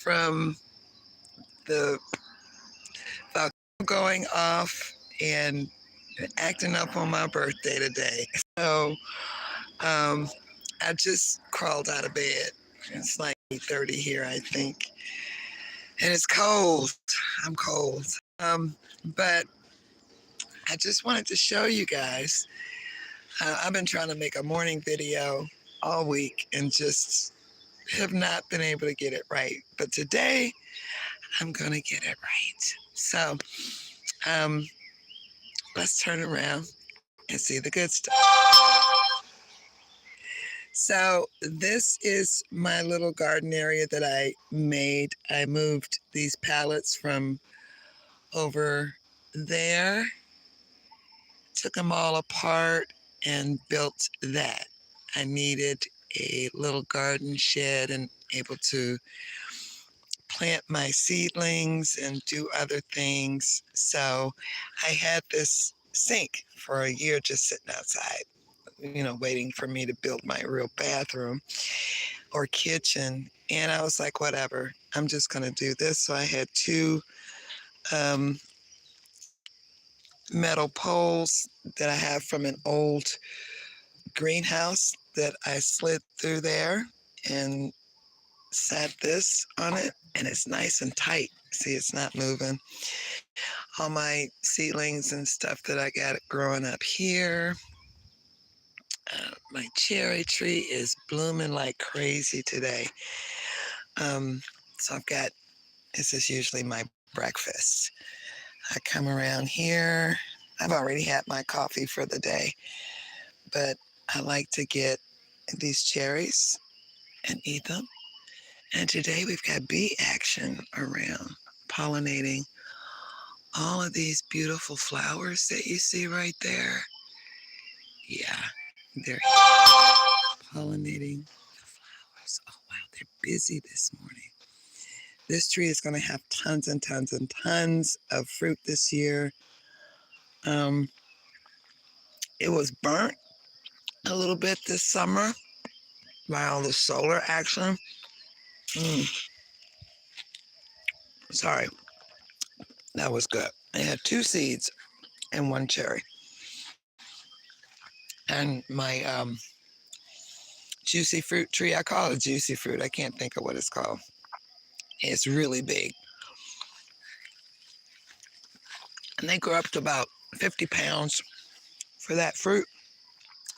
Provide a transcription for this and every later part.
from the volcano going off and acting up on my birthday today. So I just crawled out of bed. It's like 8:30 here, I think. And it's cold. I'm cold. But I just wanted to show you guys. I've been trying to make a morning video all week and just have not been able to get it right. But today, I'm going to get it right. So let's turn around and see the good stuff. So this is my little garden area that I made. I moved these pallets from over there, took them all apart and built that. I needed a little garden shed and able to plant my seedlings and do other things. So I had this sink for a year just sitting outside, waiting for me to build my real bathroom or kitchen. And I was like, whatever, I'm just going to do this. So I had two metal poles that I have from an old greenhouse that I slid through there and sat this on it, and it's nice and tight. See, it's not moving. All my seedlings and stuff that I got growing up here. My cherry tree is blooming like crazy today. So this is usually my breakfast. I come around here. I've already had my coffee for the day, but I like to get these cherries and eat them. And today we've got bee action around, pollinating all of these beautiful flowers that you see right there. Yeah, they're pollinating the flowers. Oh, wow, they're busy this morning. This tree is going to have tons and tons and tons of fruit this year. It was burnt a little bit this summer by all the solar action. Sorry, that was good. I had 2 seeds and 1 cherry. And my juicy fruit tree, I call it juicy fruit. I can't think of what it's called. It's really big. And they grow up to about 50 pounds for that fruit.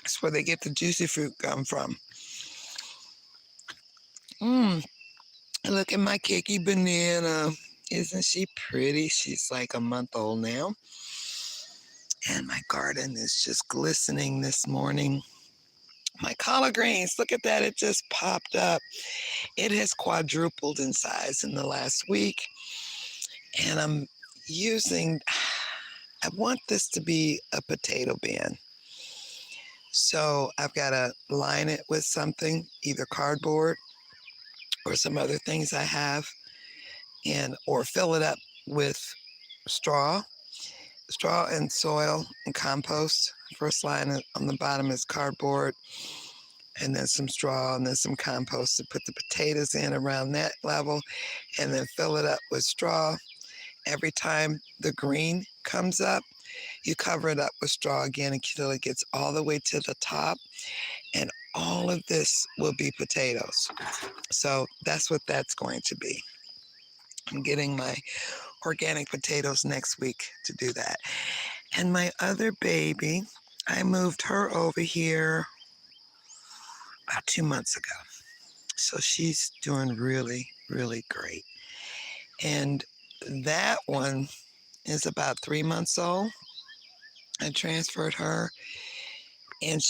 That's where they get the juicy fruit come from. Look at my Kiki banana. Isn't she pretty? She's like a month old now. And my garden is just glistening this morning. My collard greens, look at that. It just popped up. It has quadrupled in size in the last week. And I want this to be a potato bin. So I've got to line it with something, either cardboard or some other things I have, or fill it up with straw and soil and compost. First line on the bottom is cardboard, and then some straw, and then some compost to put the potatoes in around that level, and then fill it up with straw. Every time the green comes up, you cover it up with straw again until it gets all the way to the top, and all of this will be potatoes. So that's what that's going to be. I'm getting my organic potatoes next week to do that. And my other baby, I moved her over here about 2 months ago. So she's doing really, really great. And that one is about 3 months old. I transferred her, and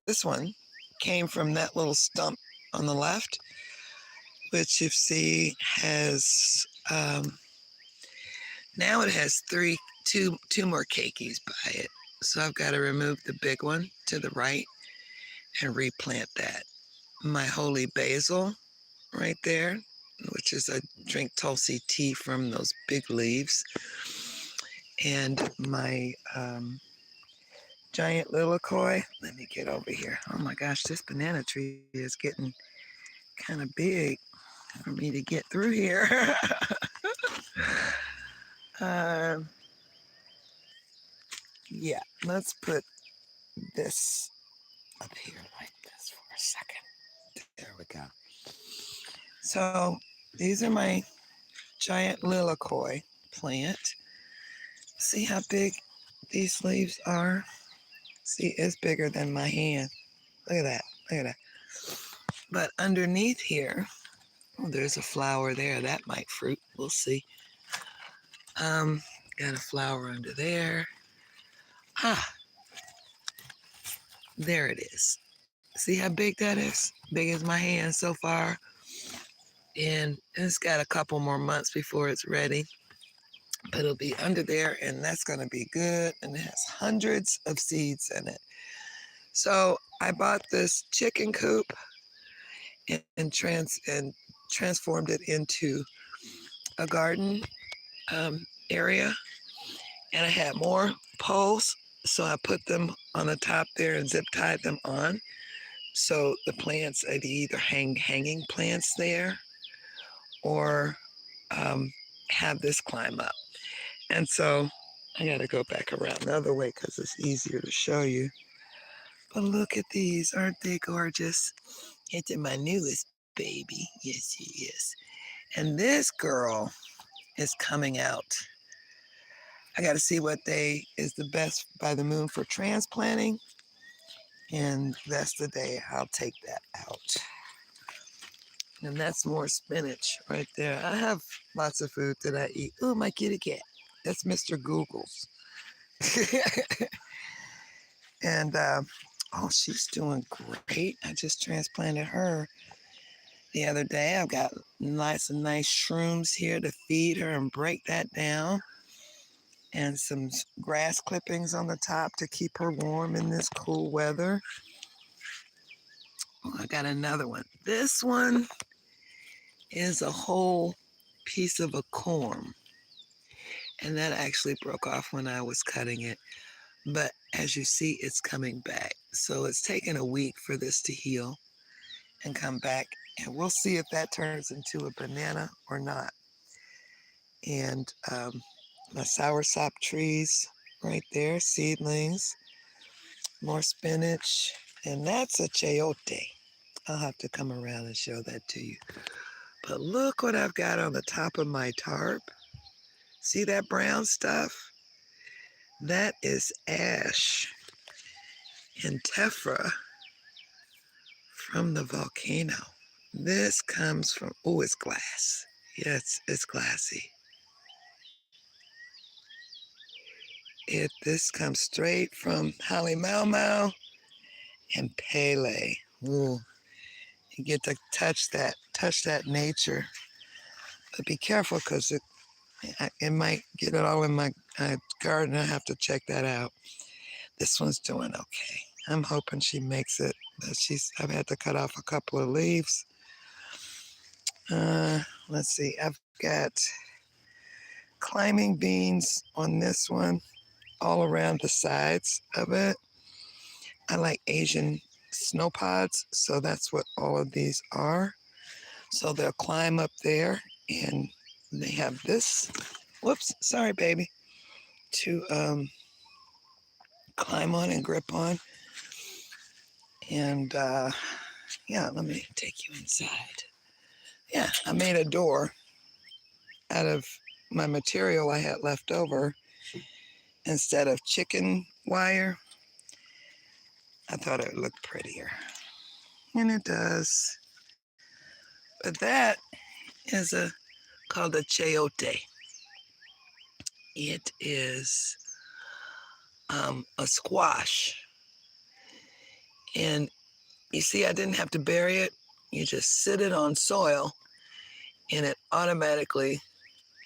this one, came from that little stump on the left, which you see has, now it has two more keikis by it. So I've got to remove the big one to the right and replant that. My holy basil right there, which is I drink Tulsi tea from those big leaves. And my giant lilikoi. Let me get over here. Oh my gosh, this banana tree is getting kind of big. for me to get through here. um, yeah, let's put this up here like this for a second. There we go. So these are my giant lilikoi plant. See how big these leaves are? See, it's bigger than my hand. Look at that. Look at that. But underneath here, oh, there's a flower there. That might fruit. We'll see. Got a flower under there. Ah, there it is. See how big that is? Big as my hand so far. And it's got a couple more months before it's ready. But it'll be under there, and that's going to be good. And it has hundreds of seeds in it. So I bought this chicken coop and transformed it into a garden area. And I had more poles, so I put them on the top there and zip tied them on. So the plants, I'd either hanging plants there or have this climb up. And so I got to go back around the other way because it's easier to show you. But look at these. Aren't they gorgeous? It's my newest baby. Yes, she is. And this girl is coming out. I got to see what day is the best by the moon for transplanting. And that's the day I'll take that out. And that's more spinach right there. I have lots of food that I eat. Oh, my kitty cat. That's Mr. Google's. And, oh, she's doing great. I just transplanted her the other day. I've got nice shrooms here to feed her and break that down. And some grass clippings on the top to keep her warm in this cool weather. Oh, I got another one. This one is a whole piece of a corm. And that actually broke off when I was cutting it. But as you see, it's coming back. So it's taken a week for this to heal and come back. And we'll see if that turns into a banana or not. And my soursop trees right there, seedlings, more spinach. And that's a chayote. I'll have to come around and show that to you. But look what I've got on the top of my tarp. See that brown stuff? That is ash and tephra from the volcano. This comes from, oh, it's glass. Yes, it's glassy. This comes straight from Hale Mau Mau and Pele. Ooh, you get to touch that nature. But be careful because it might get it all in my garden. I have to check that out. This one's doing okay. I'm hoping she makes it. I've had to cut off a couple of leaves. Let's see. I've got climbing beans on this one all around the sides of it. I like Asian snow pods, so that's what all of these are. So they'll climb up there, and they have this. Whoops, sorry, baby. To climb on and grip on. And yeah, let me take you inside. Yeah, I made a door out of my material I had left over. Instead of chicken wire, I thought it would look prettier. And it does. But that is called a chayote. It is a squash. And you see, I didn't have to bury it. You just sit it on soil and it automatically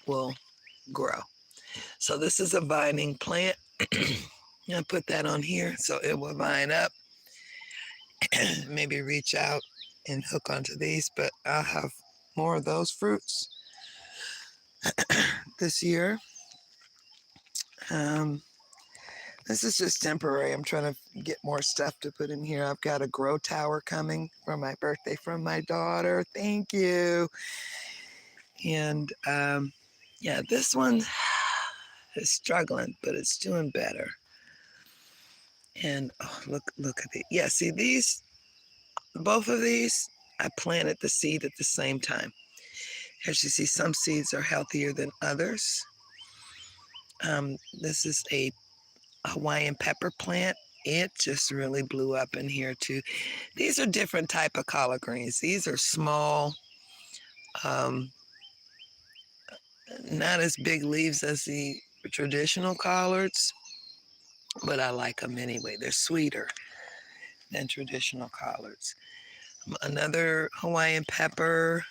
will grow. So this is a vining plant. I put that on here so it will vine up. Maybe reach out and hook onto these, but I'll have more of those fruits this year. This is just temporary. I'm trying to get more stuff to put in here. I've got a grow tower coming for my birthday from my daughter. Thank you. And yeah, this one is struggling, but it's doing better. And oh, look at it. Yeah, see these, both of these, I planted the seed at the same time. As you see, some seeds are healthier than others. This is a Hawaiian pepper plant. It just really blew up in here too. These are different type of collard greens. These are small, um, not as big leaves as the traditional collards, but I like them anyway. They're sweeter than traditional collards. Another Hawaiian pepper.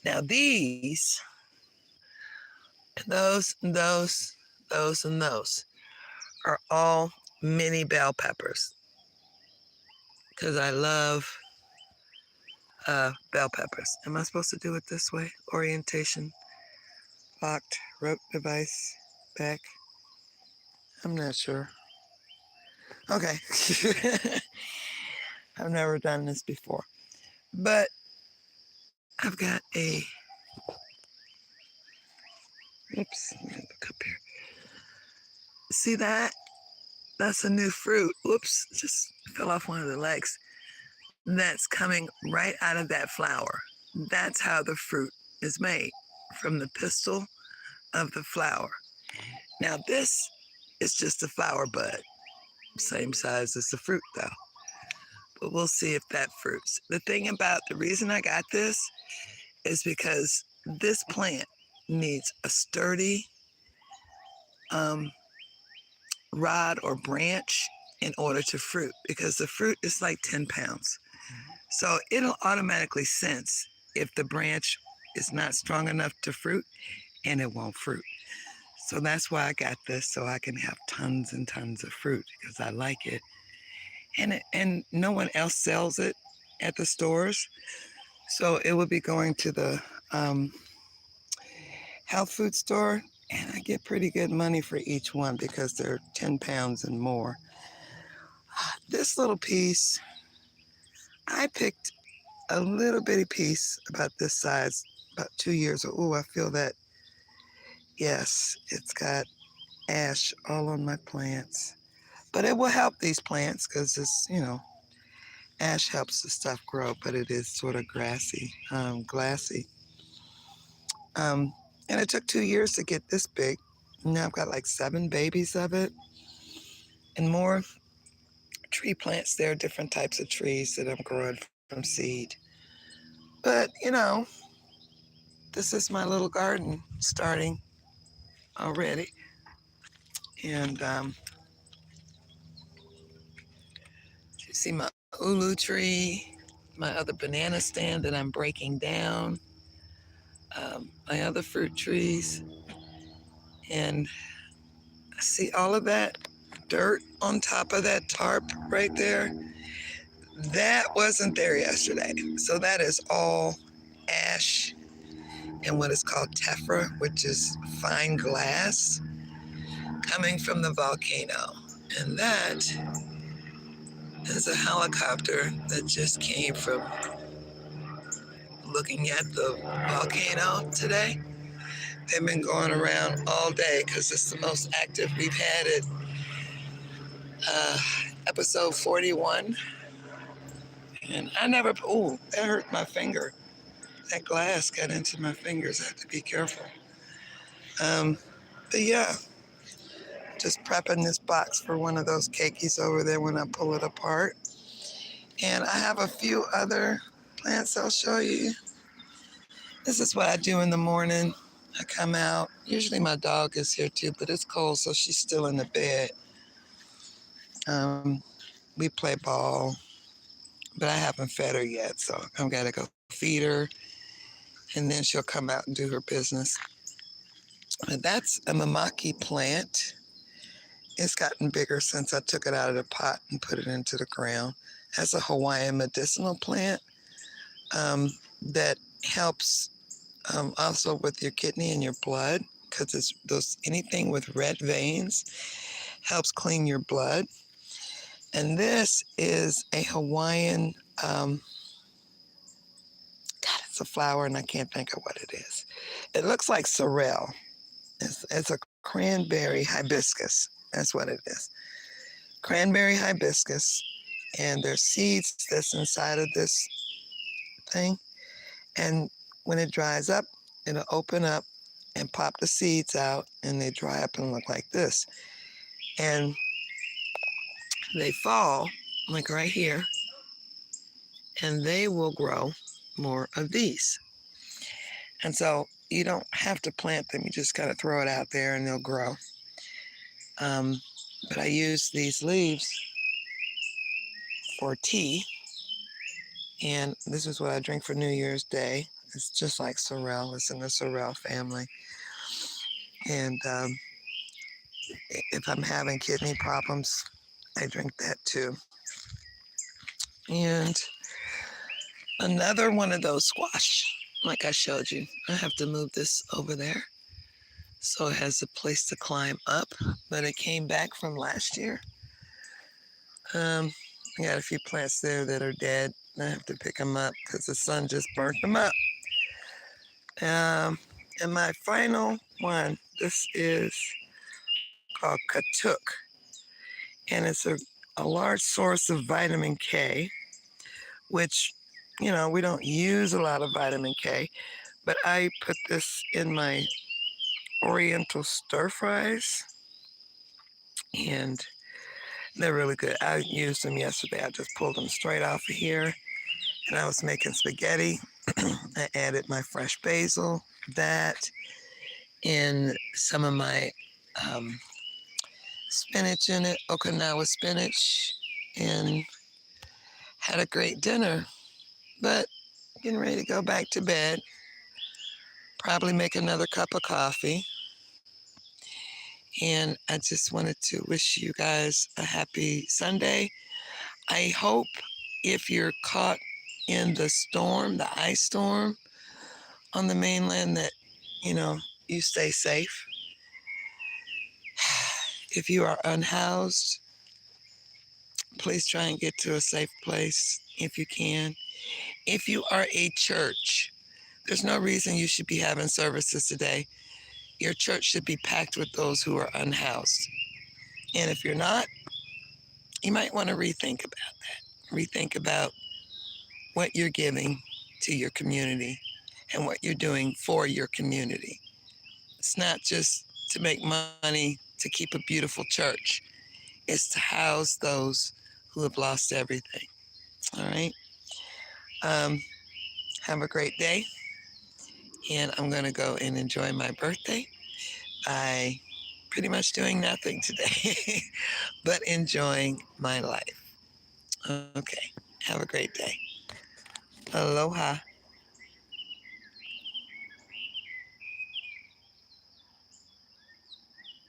Now these, those are all mini bell peppers because I love bell peppers. Am I supposed to do it this way? Orientation, locked, rope device, back. I'm not sure. Okay. I've never done this before. But I've got a, oops, let me look up here. See that? That's a new fruit. Whoops, just fell off one of the legs. That's coming right out of that flower. That's how the fruit is made, from the pistil of the flower. Now this is just a flower bud, same size as the fruit though. But we'll see if that fruits. The thing about the reason I got this is because this plant needs a sturdy rod or branch in order to fruit, because the fruit is like 10 pounds. So it'll automatically sense if the branch is not strong enough to fruit, and it won't fruit. So that's why I got this, so I can have tons and tons of fruit because I like it. And no one else sells it at the stores. So it would be going to the health food store, and I get pretty good money for each one because they're 10 pounds and more. This little piece, I picked a little bitty piece about this size about 2 years old. Oh, I feel that. Yes, it's got ash all on my plants. But it will help these plants because it's, ash helps the stuff grow, but it is sort of grassy, glassy. And it took 2 years to get this big. Now I've got like 7 babies of it and more tree plants. There are different types of trees that I'm growing from seed. But, this is my little garden starting already. And you see my ulu tree, my other banana stand that I'm breaking down, my other fruit trees. And see all of that dirt on top of that tarp right there? That wasn't there yesterday. So that is all ash and what is called tephra, which is fine glass coming from the volcano. And that is a helicopter that just came from looking at the volcano today. They've been going around all day because it's the most active we've had it. Episode 41. And I never, oh, that hurt my finger. That glass got into my fingers. I have to be careful. But yeah, just prepping this box for one of those cakeys over there when I pull it apart. And I have a few other plants I'll show you. This is what I do in the morning. I come out. Usually my dog is here too, but it's cold, so she's still in the bed. We play ball, but I haven't fed her yet, so I've got to go feed her, and then she'll come out and do her business. And that's a mamaki plant. It's gotten bigger since I took it out of the pot and put it into the ground. That's a Hawaiian medicinal plant that helps also with your kidney and your blood, because it's anything with red veins helps clean your blood. And this is a Hawaiian, God, it's a flower and I can't think of what it is. It looks like sorrel. It's a cranberry hibiscus. That's what it is. Cranberry hibiscus. And there's seeds that's inside of this thing. And when it dries up, it'll open up and pop the seeds out, and they dry up and look like this. And they fall, like right here, and they will grow more of these. And so you don't have to plant them, you just gotta throw it out there and they'll grow. But I use these leaves for tea, and this is what I drink for New Year's Day. It's just like sorrel, it's in the sorrel family. And if I'm having kidney problems, I drink that too. And another one of those squash, like I showed you. I have to move this over there so it has a place to climb up, but it came back from last year. I got a few plants there that are dead. I have to pick them up because the sun just burnt them up. And my final one, this is called Katuk, and it's a large source of vitamin K, which, we don't use a lot of vitamin K, but I put this in my Oriental stir fries, and they're really good. I used them yesterday. I just pulled them straight off of here, and I was making spaghetti. I added my fresh basil, that, and some of my spinach in it, Okinawa spinach, and had a great dinner. But getting ready to go back to bed, probably make another cup of coffee. And I just wanted to wish you guys a happy Sunday. I hope if you're caught in the storm, the ice storm on the mainland, that, you stay safe. If you are unhoused, please try and get to a safe place if you can. If you are a church, there's no reason you should be having services today. Your church should be packed with those who are unhoused. And if you're not, you might want to rethink about that. Rethink about what you're giving to your community and what you're doing for your community. It's not just to make money to keep a beautiful church. It's to house those who have lost everything. All right. Have a great day. And I'm going to go and enjoy my birthday by pretty much doing nothing today, but enjoying my life. Okay. Have a great day. Aloha.